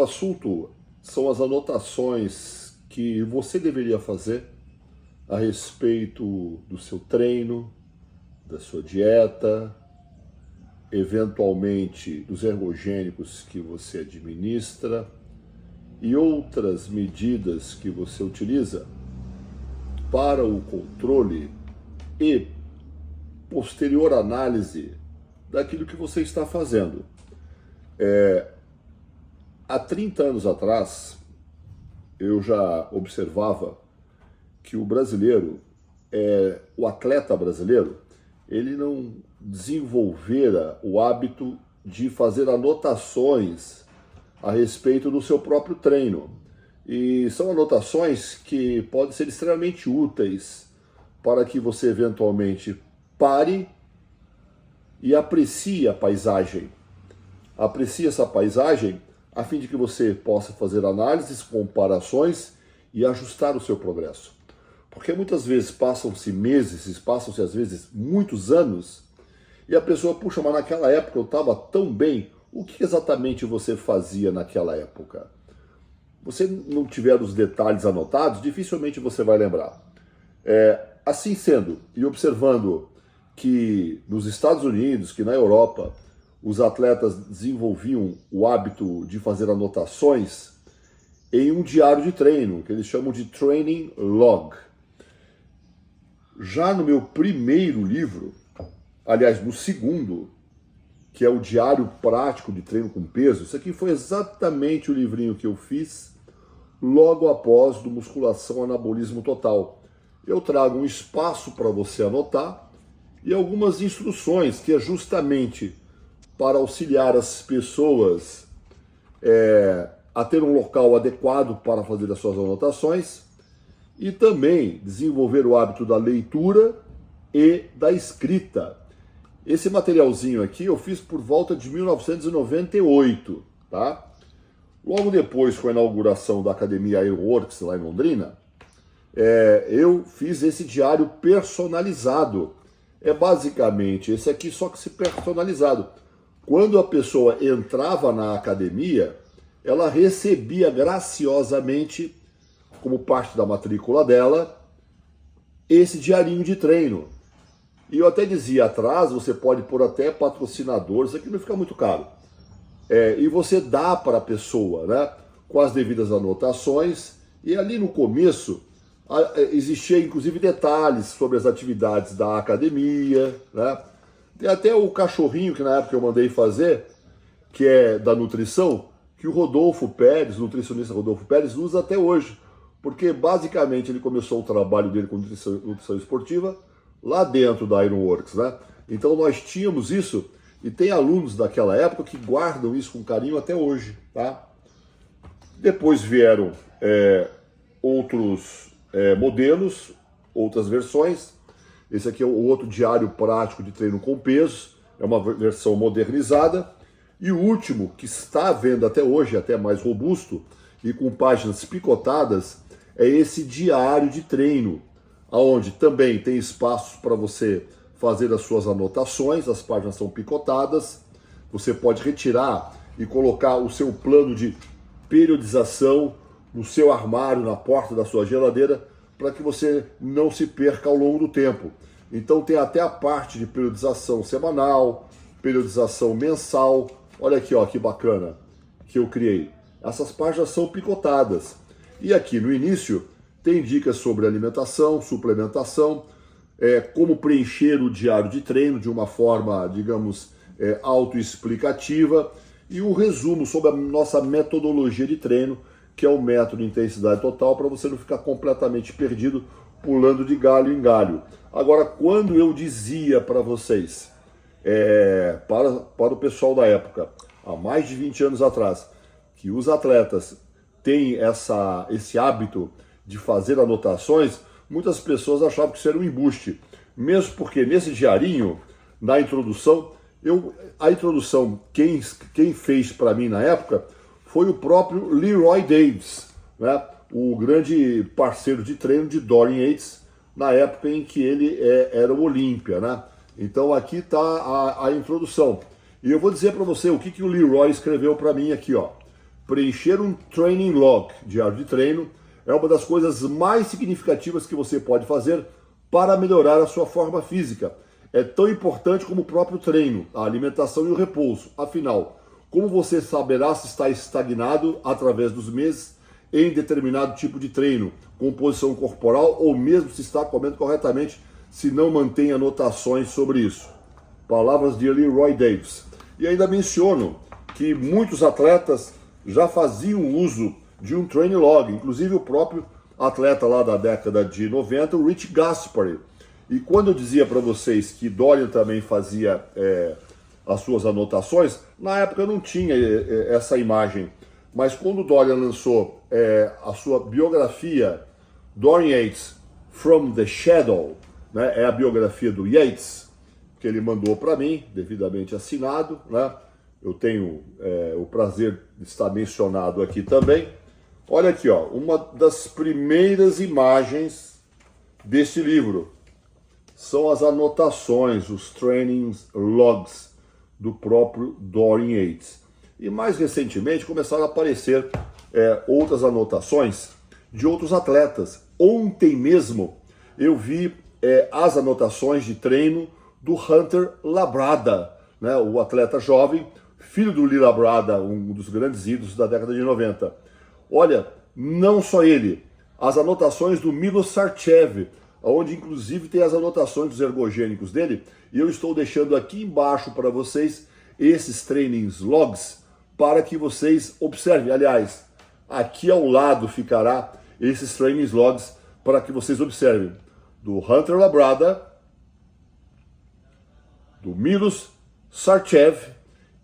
assunto são as anotações que você deveria fazer a respeito do seu treino, da sua dieta, eventualmente dos ergogênicos que você administra e outras medidas que você utiliza para o controle e posterior análise daquilo que você está fazendo. Há 30 anos atrás, eu já observava que o brasileiro, o atleta brasileiro, ele não desenvolvera o hábito de fazer anotações a respeito do seu próprio treino. E são anotações que podem ser extremamente úteis para que você eventualmente pare e aprecie a paisagem. Aprecie essa paisagem a fim de que você possa fazer análises, comparações e ajustar o seu progresso. Porque muitas vezes passam-se meses, passam-se às vezes muitos anos, e a pessoa, puxa, mas naquela época eu estava tão bem, o que exatamente você fazia naquela época? Você não tiver os detalhes anotados, dificilmente você vai lembrar. Assim sendo, e observando que nos Estados Unidos, que na Europa, os atletas desenvolviam o hábito de fazer anotações em um diário de treino, que eles chamam de training log. Já no meu primeiro livro, aliás, no segundo, que é o Diário Prático de Treino com Peso, isso aqui foi exatamente o livrinho que eu fiz logo após do Musculação Anabolismo Total. Eu trago um espaço para você anotar e algumas instruções que é justamente para auxiliar as pessoas a ter um local adequado para fazer as suas anotações e também desenvolver o hábito da leitura e da escrita. Esse materialzinho aqui eu fiz por volta de 1998, tá? Logo depois, com a inauguração da Academia Airworks lá em Londrina, eu fiz esse diário personalizado. É basicamente esse aqui, só que se personalizado. Quando a pessoa entrava na academia, ela recebia graciosamente, como parte da matrícula dela, esse diarinho de treino. E eu até dizia atrás, você pode pôr até patrocinadores, isso aqui não fica muito caro. E você dá para a pessoa, né, com as devidas anotações, e ali no começo existia inclusive detalhes sobre as atividades da academia, né? Tem até o cachorrinho que na época eu mandei fazer, que é da nutrição, que o Rodolfo Pérez, o nutricionista Rodolfo Pérez, usa até hoje, porque basicamente ele começou o trabalho dele com nutrição esportiva lá dentro da Ironworks, né? Então nós tínhamos isso, e tem alunos daquela época que guardam isso com carinho até hoje, tá? Depois vieram outros modelos, outras versões. Esse aqui é o outro diário prático de treino com peso, é uma versão modernizada. E o último, que está à venda até hoje, até mais robusto, e com páginas picotadas, é esse diário de treino, onde também tem espaços para você fazer as suas anotações, as páginas são picotadas, você pode retirar e colocar o seu plano de periodização no seu armário, na porta da sua geladeira, para que você não se perca ao longo do tempo. Então tem até a parte de periodização semanal, periodização mensal. Olha aqui, ó, que bacana que eu criei. Essas páginas são picotadas. E aqui no início tem dicas sobre alimentação, suplementação, como preencher o diário de treino de uma forma, digamos, autoexplicativa, e um resumo sobre a nossa metodologia de treino, que é o método de intensidade total, para você não ficar completamente perdido, pulando de galho em galho. Agora, quando eu dizia para vocês, para o pessoal da época, há mais de 20 anos atrás, que os atletas têm esse hábito de fazer anotações, muitas pessoas achavam que isso era um embuste. Mesmo porque nesse diarinho, na introdução, a introdução, quem fez para mim na época, foi o próprio Leroy Davis, né? O grande parceiro de treino de Dorian Yates, na época em que ele era o Olímpia, né? Então aqui está a introdução. E eu vou dizer para você o que o Leroy escreveu para mim aqui, ó. preencher um training log, diário de treino, é uma das coisas mais significativas que você pode fazer para melhorar a sua forma física. É tão importante como o próprio treino, a alimentação e o repouso. Afinal, como você saberá se está estagnado através dos meses em determinado tipo de treino, composição corporal ou mesmo se está comendo corretamente, se não mantém anotações sobre isso? Palavras de Leroy Davis. E ainda menciono que muitos atletas já faziam uso de um training log, inclusive o próprio atleta lá da década de 90, o Rich Gaspari. E quando eu dizia para vocês que Dorian também fazia as suas anotações, na época não tinha essa imagem, mas quando Dorian lançou a sua biografia, Dorian Yates From the Shadow, né, é a biografia do Yates, que ele mandou para mim, devidamente assinado, né? Eu tenho o prazer de estar mencionado aqui também. Olha aqui, ó, uma das primeiras imagens deste livro são as anotações, os training logs do próprio Dorian Yates. E mais recentemente começaram a aparecer outras anotações de outros atletas. Ontem mesmo eu vi as anotações de treino do Hunter Labrada, né, o atleta jovem, filho do Lee Labrada, um dos grandes ídolos da década de 90. Olha, não só ele, as anotações do Milos Sarcev, onde inclusive tem as anotações dos ergogênicos dele, e eu estou deixando aqui embaixo para vocês esses trainings logs para que vocês observem. Aliás, aqui ao lado ficará esses trainings logs para que vocês observem. Do Hunter Labrada, do Milos Sarcev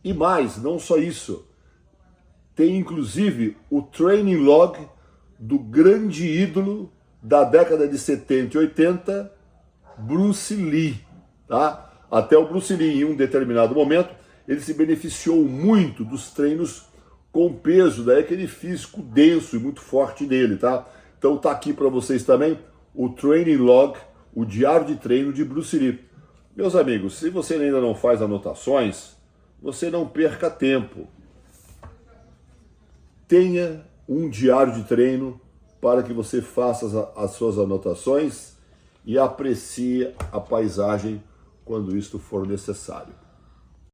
e mais, não só isso. Tem inclusive o training log do grande ídolo da década de 70 e 80, Bruce Lee, tá? Até o Bruce Lee, em um determinado momento, ele se beneficiou muito dos treinos com peso, daí aquele físico denso e muito forte dele, tá? Então tá aqui para vocês também o training log, o diário de treino de Bruce Lee. Meus amigos, se você ainda não faz anotações, você não perca tempo. Tenha um diário de treino para que você faça as suas anotações e aprecie a paisagem quando isto for necessário.